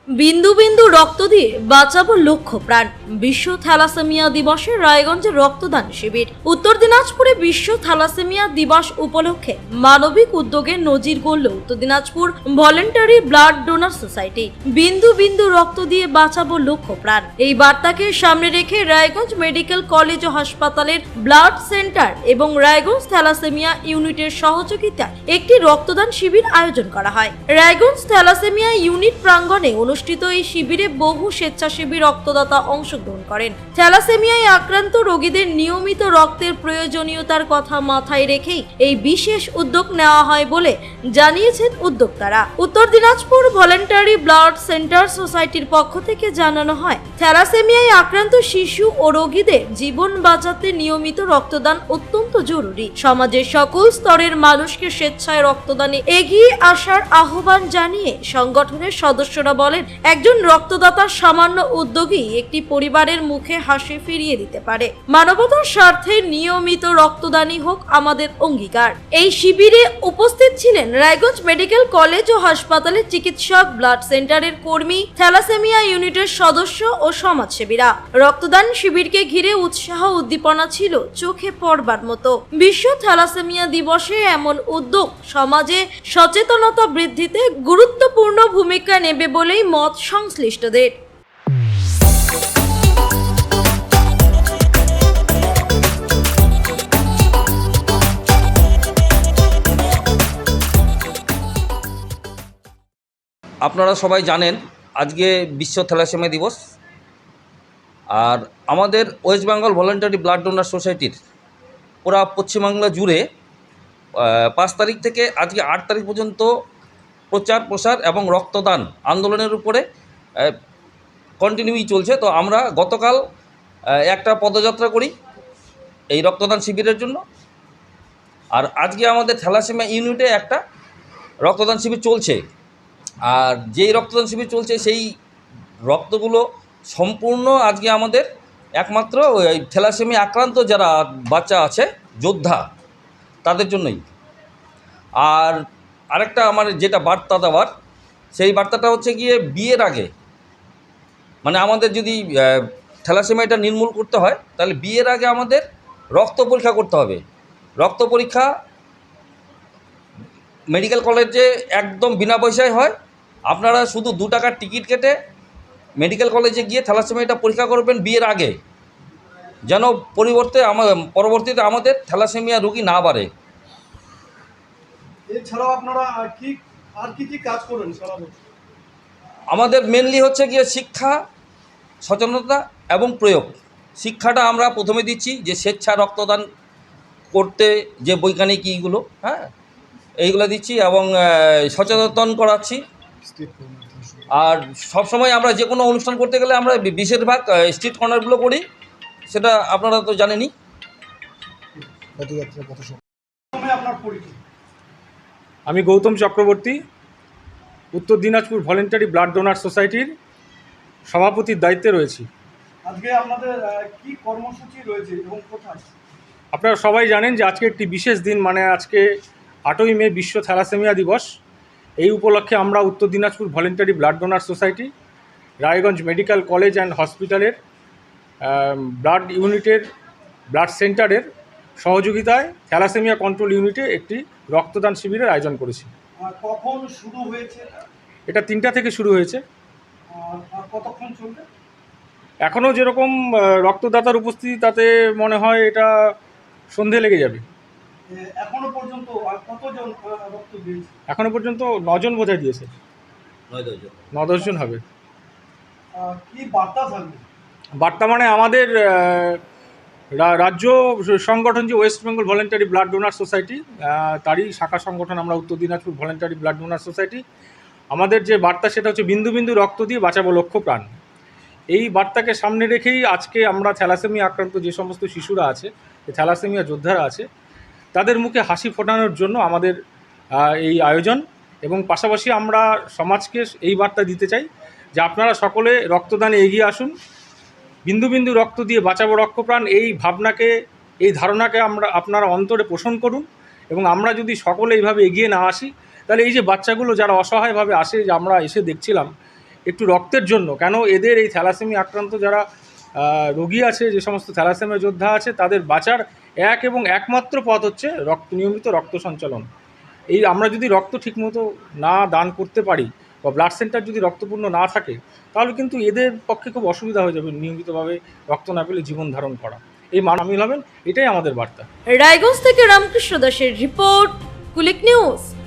বিন্দু বিন্দু রক্ত দিয়ে বাঁচাবো লক্ষ প্রাণ। বিশ্ব থ্যালাসেমিয়া দিবসে রায়গঞ্জে রক্তদান শিবির। উত্তর দিনাজপুরে বিশ্ব থ্যালাসেমিয়া দিবস উপলক্ষে মানবিক উদ্যোগে নজির গড়ল Uttar Dinajpur voluntary blood donor society. বিন্দু বিন্দু রক্ত দিয়ে বাঁচাবো লক্ষ প্রাণ, এই বার্তাকে সামনে রেখে রায়গঞ্জ মেডিকেল কলেজ ও হাসপাতালের ব্লাড সেন্টার এবং রায়গঞ্জ থ্যালাসেমিয়া ইউনিটের সহযোগিতায় একটি রক্তদান শিবির আয়োজন করা হয়। রায়গঞ্জ থ্যালাসেমিয়া ইউনিট প্রাঙ্গণে অনুষ্ঠিত এই শিবিরে বহু স্বেচ্ছাসেবী রক্তদাতা অংশগ্রহণ করেন। থ্যালাসেমিয়ায় আক্রান্ত রোগীদের নিয়মিত রক্তের প্রয়োজনীয়তার কথা মাথায় রেখেই এই বিশেষ উদ্যোগ নেওয়া হয় বলে জানিয়েছেন উদ্যোক্তারা। উত্তর দিনাজপুর ভলেন্টারি ব্লাড সেন্টার সোসাইটির পক্ষ থেকে জানানো হয়, থ্যালাসেমিয়ায় আক্রান্ত শিশু ও রোগীদের জীবন বাঁচাতে নিয়মিত রক্তদান অত্যন্ত জরুরি। সমাজের সকল স্তরের মানুষকে স্বেচ্ছায় রক্তদানে এগিয়ে আসার আহ্বান জানিয়ে সংগঠনের সদস্যরা বলেন, একজন রক্তদাতার সামান্য উদ্যোগই একটি পরিবারের মুখে হাসি ফিরিয়ে দিতে পারে। মানবতার স্বার্থে নিয়মিত রক্তদানই হোক আমাদের অঙ্গীকার। এই শিবিরে উপস্থিত ছিলেন রায়গঞ্জ মেডিকেল কলেজ ও হাসপাতালের চিকিৎসক, ব্লাড সেন্টারের কর্মী, থ্যালাসেমিয়া ইউনিটের সদস্য ও সমাজসেবীরা। রক্তদান শিবিরকে ঘিরে উৎসাহ উদ্দীপনা ছিল চোখে পড়বার মতো। বিশ্ব থ্যালাসেমিয়া দিবসে এমন উদ্যোগ সমাজে সচেতনতা বৃদ্ধিতে গুরুত্বপূর্ণ ভূমিকা নেবে বলেই মত সংশ্লিষ্টদের। আপনারা সবাই জানেন আজকে বিশ্ব থ্যালাসেমিয়া দিবস। আর আমাদের West Bengal voluntary blood donor সোসাইটির পুরা পশ্চিমবাংলা জুড়ে 5 তারিখ থেকে আজকে 8 তারিখ পর্যন্ত প্রচার প্রসার এবং রক্তদান আন্দোলনের উপরে কন্টিনিউই চলছে। তো আমরা গতকাল একটা পদযাত্রা করি এই রক্তদান শিবিরের জন্য, আর আজকে আমাদের থ্যালাসেমিয়া ইউনিটে একটা রক্তদান শিবির চলছে। আর যেই রক্তদান শিবির চলছে সেই রক্তগুলো সম্পূর্ণ আজকে আমাদের একমাত্র ওই থ্যালাসেমিয়া আক্রান্ত যারা বাচ্চা আছে, যোদ্ধা, তাদের জন্যই। আর আরেকটা আমার যেটা বার্তা দেওয়ার, সেই বার্তাটা হচ্ছে গিয়ে বিয়ের আগে, মানে আমাদের যদি থ্যালাসেমিয়াটা নির্মূল করতে হয় তাহলে বিয়ের আগে আমাদের রক্ত পরীক্ষা করতে হবে। রক্ত পরীক্ষা মেডিকেল কলেজে একদম বিনা পয়সায় হয়। আপনারা শুধু 2 টাকার টিকিট কেটে মেডিকেল কলেজে গিয়ে থ্যালাসেমিয়াটা পরীক্ষা করবেন বিয়ের আগে, যেন পরবর্তীতে আমাদের থ্যালাসেমিয়া রোগী না বাড়ে। এছাড়াও আপনারা আর কি কাজ করেন সারা বছর? আমাদের মেনলি হচ্ছে গিয়ে শিক্ষা, সচেতনতা এবং প্রয়োগ। শিক্ষাটা আমরা প্রথমে দিচ্ছি যে স্বেচ্ছা রক্তদান করতে যে বৈজ্ঞানিক ইগুলো, এইগুলো দিচ্ছি এবং সচেতন করাচ্ছি। আর সবসময় আমরা যে কোনো অনুষ্ঠান করতে গেলে আমরা বেশিরভাগ স্ট্রিট কর্নারগুলো করি, সেটা আপনারা তো জানেনই। আপনার পরিচয়? আমি গৌতম চক্রবর্তী, উত্তর দিনাজপুর ভলেন্টারি ব্লাড ডোনার সোসাইটির সভাপতির দায়িত্বে রয়েছি। আজকে আপনাদের কি কর্মসূচি রয়েছে এবং কোথায়? আপনারা সবাই জানেন যে আজকে একটি বিশেষ দিন, মানে আজকে 8ই মে বিশ্ব থ্যালাসেমিয়া দিবস। এই উপলক্ষে আমরা Uttar Dinajpur voluntary blood donor society, Raiganj medical college and হসপিটালের ব্লাড ইউনিটের ব্লাড সেন্টারের সহযোগিতায় থ্যালাসেমিয়া কন্ট্রোল ইউনিটে একটি রক্তদান শিবিরের আয়োজন করেছি। কখন শুরু হয়েছে? এটা 3টা থেকে শুরু হয়েছে। আর কতক্ষণ চলবে? এখনও যেরকম রক্তদাতার উপস্থিতি, তাতে মনে হয় এটা সন্ধে লেগে যাবে। এখনো পর্যন্ত কতজন রক্ত দিয়েছে? এখনো পর্যন্ত 9 জন বোধহয় দিয়েছে। 9-10 জন হবে। কি বার্তা থাকবে? বার্তা মানে আমাদের রাজ্য সংগঠন যে West Bengal voluntary blood donor society, তারই শাখা সংগঠন আমরা Uttar Dinajpur voluntary blood donor society. আমাদের যে বার্তা সেটা হচ্ছে বিন্দু বিন্দু রক্ত দিয়ে বাঁচাবো লক্ষ প্রাণ। এই বার্তাকে সামনে রেখেই আজকে আমরা থ্যালাসেমিয়া আক্রান্ত যে সমস্ত শিশুরা আছে, থ্যালাসেমিয়া যোদ্ধারা আছে, তাদের মুখে হাসি ফোটানোর জন্য আমাদের এই আয়োজন। এবং পাশাপাশি আমরা সমাজকে এই বার্তা দিতে চাই যে আপনারা সকলে রক্তদানে এগিয়ে আসুন। বিন্দু বিন্দু রক্ত দিয়ে বাঁচাবো লক্ষ প্রাণ, এই ভাবনাকে, এই ধারণাকে আপনারা অন্তরে পোষণ করুন। এবং আমরা যদি সকলে এইভাবে এগিয়ে না আসি, তাহলে এই যে বাচ্চাগুলো যারা অসহায়ভাবে আসে, যে আমরা এসে দেখছিলাম, একটু রক্তের জন্য, কেন এদের এই থ্যালাসেমিয়া আক্রান্ত যারা রোগী আছে, যে সমস্ত থ্যালাসেমিয়া যোদ্ধা আছে, তাদের বাঁচার এক এবং একমাত্র পথ হচ্ছে নিয়মিত রক্ত সঞ্চালন। এই আমরা যদি রক্ত ঠিকমতো না দান করতে পারি বা ব্লাড সেন্টার যদি রক্তপূর্ণ না থাকে, তাহলে কিন্তু এদের পক্ষে খুব অসুবিধা হয়ে যাবে নিয়মিতভাবে রক্ত না পেলে জীবন ধারণ করা। এই সামিল হবেন, এটাই আমাদের বার্তা। রায়গঞ্জ থেকে রামকৃষ্ণ দাসের রিপোর্ট, কুলিক নিউজ।